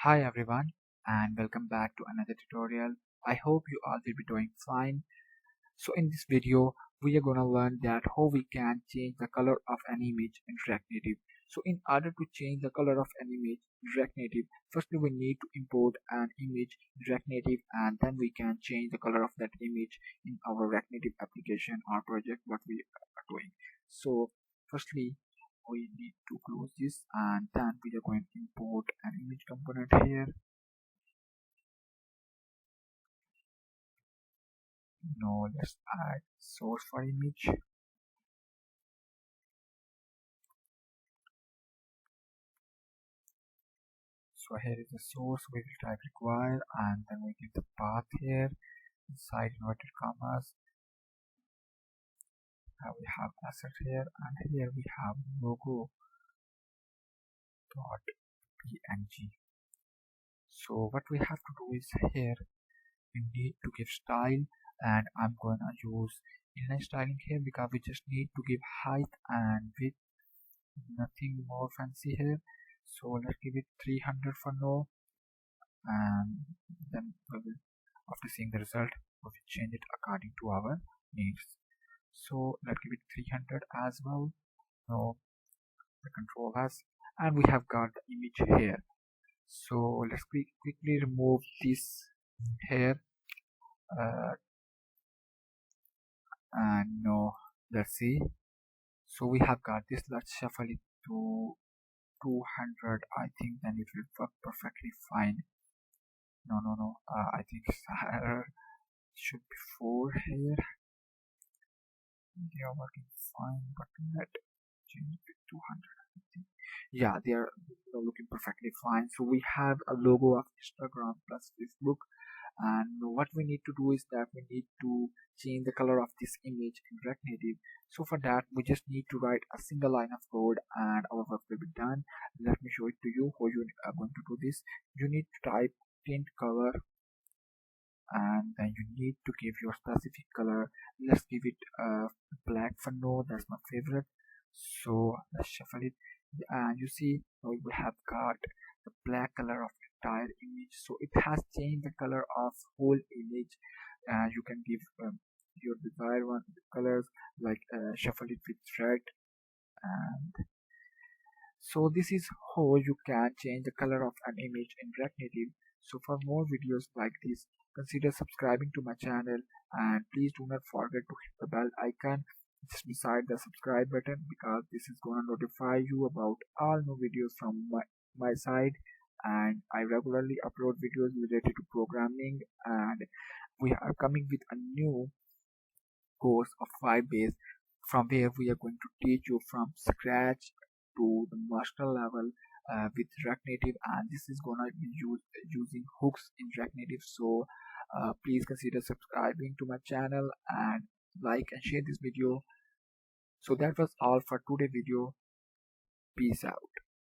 Hi everyone and welcome back to another tutorial. I hope you all will be doing fine. So in this video we are gonna learn that how we can change the color of an image in React Native. So in order to change the color of an image in React Native, firstly we need to import an image in React Native and then we can change the color of that image in our React Native application or project what we are doing. So firstly we need to close this and then we are going to import an image component here. Now let's add source for image. So here is the source, we will type require and then we give the path here inside inverted commas. Now we have asset here and here we have logo dot png. So what we have to do is here we need to give style and I'm going to use inline styling here because we just need to give height and width, nothing more fancy here. So let's give it 300 for now and then we will, after seeing the result, we will change it according to our needs. So let's give it 300 as well. Now the control S and we have got the image here. So let's quickly remove this here and now let's see. So we have got this. Let's shuffle it to 200. I think then it will work perfectly fine. No, I think error should be 4 here. They are working fine, but let's change it to 200. Yeah, they are looking perfectly fine. So we have a logo of Instagram plus Facebook, and what we need to do is that we need to change the color of this image in React Native. So for that we just need to write a single line of code and our work will be done. Let me show it to you how you are going to do this. You need to type tint color and then you need to give your specific color. Let's give it black for now, that's my favorite. So let's shuffle it and you see now we have got the black color of entire image. So it has changed the color of whole image. You can give your desired one colors like shuffle it with red, and so this is how you can change the color of an image in React Native. So for more videos like this, consider subscribing to my channel and please do not forget to hit the bell icon just beside the subscribe button because this is going to notify you about all new videos from my side, and I regularly upload videos related to programming, and we are coming with a new course of 5 days from where we are going to teach you from scratch to the master level with React Native, and this is gonna be using hooks in React Native. So please consider subscribing to my channel and like and share this video. So that was all for today video. Peace out.